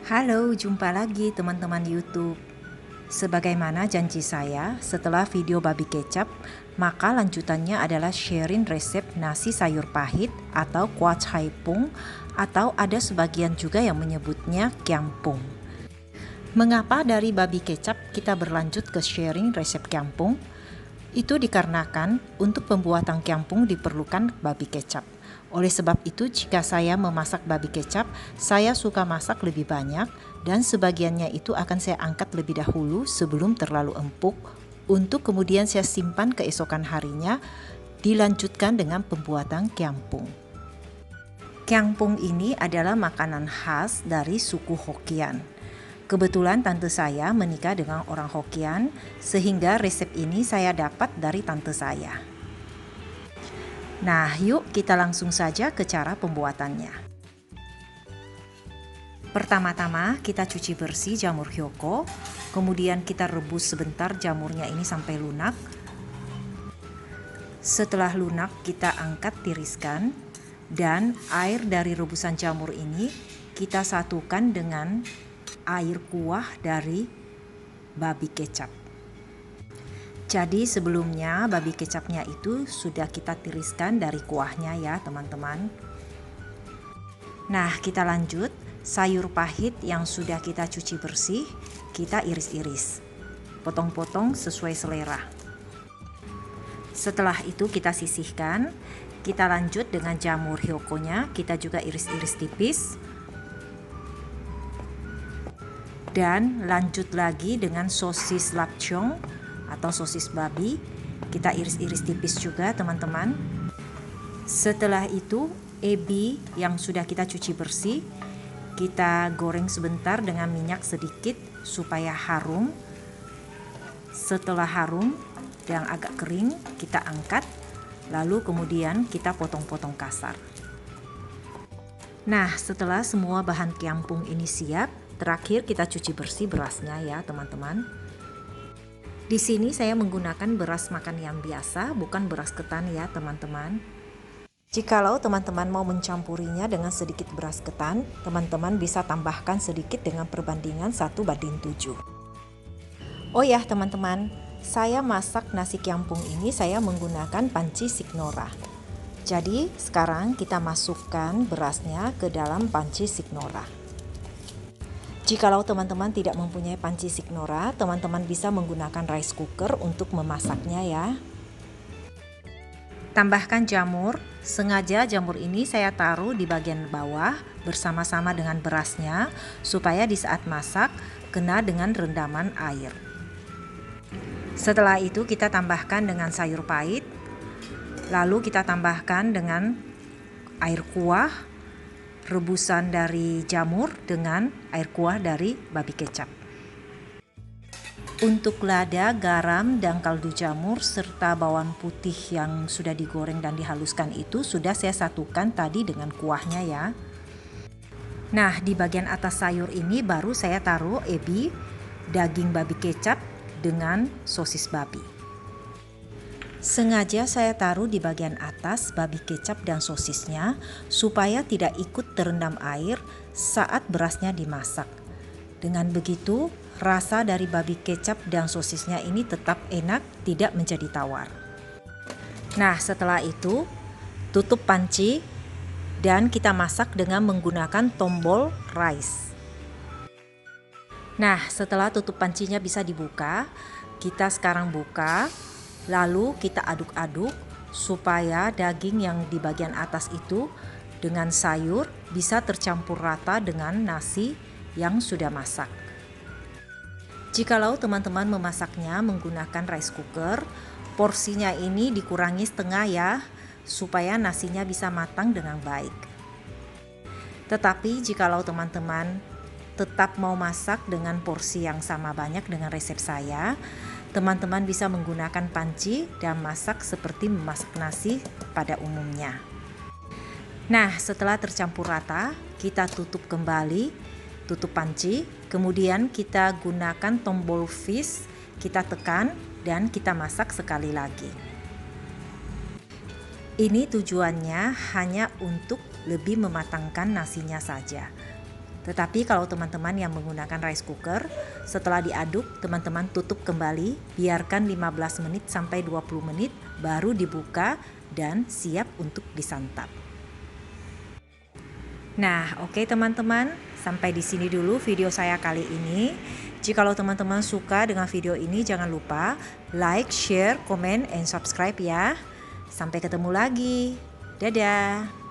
Halo, jumpa lagi teman-teman YouTube. Sebagaimana janji saya, setelah video babi kecap, maka lanjutannya adalah sharing resep nasi sayur pahit atau kuah chai pung, atau ada sebagian juga yang menyebutnya kiampung. Mengapa dari babi kecap kita berlanjut ke sharing resep kiampung? Itu dikarenakan untuk pembuatan kiampung diperlukan babi kecap. Oleh sebab itu, jika saya memasak babi kecap, saya suka masak lebih banyak dan sebagiannya itu akan saya angkat lebih dahulu sebelum terlalu empuk untuk kemudian saya simpan keesokan harinya, dilanjutkan dengan pembuatan kiampung. Kiampung ini adalah makanan khas dari suku Hokkien. Kebetulan tante saya menikah dengan orang Hokkien, sehingga resep ini saya dapat dari tante saya. Nah, yuk kita langsung saja ke cara pembuatannya. Pertama-tama kita cuci bersih jamur hyoko, kemudian kita rebus sebentar jamurnya ini sampai lunak. Setelah lunak kita angkat tiriskan, dan air dari rebusan jamur ini kita satukan dengan air kuah dari babi kecap. Jadi sebelumnya babi kecapnya itu sudah kita tiriskan dari kuahnya ya teman-teman. Nah, kita lanjut. Sayur pahit yang sudah kita cuci bersih, kita iris-iris. Potong-potong sesuai selera. Setelah itu kita sisihkan. Kita lanjut dengan jamur hyokonya, kita juga iris-iris tipis. Dan lanjut lagi dengan sosis lapchong atau sosis babi, kita iris-iris tipis juga teman-teman. Setelah itu ebi yang sudah kita cuci bersih, kita goreng sebentar dengan minyak sedikit supaya harum. Setelah harum dan agak kering, kita angkat, lalu kemudian kita potong-potong kasar. Nah, setelah semua bahan kiampung ini siap, terakhir kita cuci bersih berasnya ya teman-teman. Di sini saya menggunakan beras makan yang biasa, bukan beras ketan ya teman-teman. Jikalau teman-teman mau mencampurinya dengan sedikit beras ketan, teman-teman bisa tambahkan sedikit dengan perbandingan 1:7. Oh ya teman-teman, saya masak nasi kiampung ini saya menggunakan panci signora. Jadi sekarang kita masukkan berasnya ke dalam panci signora. Jikalau teman-teman tidak mempunyai panci signora, teman-teman bisa menggunakan rice cooker untuk memasaknya ya. Tambahkan jamur. Sengaja jamur ini saya taruh di bagian bawah bersama-sama dengan berasnya supaya di saat masak kena dengan rendaman air. Setelah itu kita tambahkan dengan sayur pahit. Lalu kita tambahkan dengan air kuah, rebusan dari jamur dengan air kuah dari babi kecap. Untuk lada, garam, dan kaldu jamur serta bawang putih yang sudah digoreng dan dihaluskan itu sudah saya satukan tadi dengan kuahnya ya. Nah, di bagian atas sayur ini baru saya taruh ebi, daging babi kecap dengan sosis babi. Sengaja saya taruh di bagian atas babi kecap dan sosisnya supaya tidak ikut terendam air saat berasnya dimasak. Dengan begitu, rasa dari babi kecap dan sosisnya ini tetap enak, tidak menjadi tawar. Nah, setelah itu tutup panci dan kita masak dengan menggunakan tombol rice. Nah, setelah tutup pancinya bisa dibuka, kita sekarang buka, lalu kita aduk-aduk supaya daging yang di bagian atas itu dengan sayur bisa tercampur rata dengan nasi yang sudah masak. Jikalau teman-teman memasaknya menggunakan rice cooker, porsinya ini dikurangi setengah ya, supaya nasinya bisa matang dengan baik. Tetapi jikalau teman-teman tetap mau masak dengan porsi yang sama banyak dengan resep saya, teman-teman bisa menggunakan panci dan masak seperti memasak nasi pada umumnya. Nah, setelah tercampur rata, kita tutup kembali, tutup panci, kemudian kita gunakan tombol vis, kita tekan dan kita masak sekali lagi. Ini tujuannya hanya untuk lebih mematangkan nasinya saja. Tetapi kalau teman-teman yang menggunakan rice cooker, setelah diaduk, teman-teman tutup kembali, biarkan 15 menit sampai 20 menit, baru dibuka dan siap untuk disantap. Nah, oke teman-teman, sampai di sini dulu video saya kali ini. Jikalau teman-teman suka dengan video ini, jangan lupa like, share, comment, and subscribe ya. Sampai ketemu lagi. Dadah.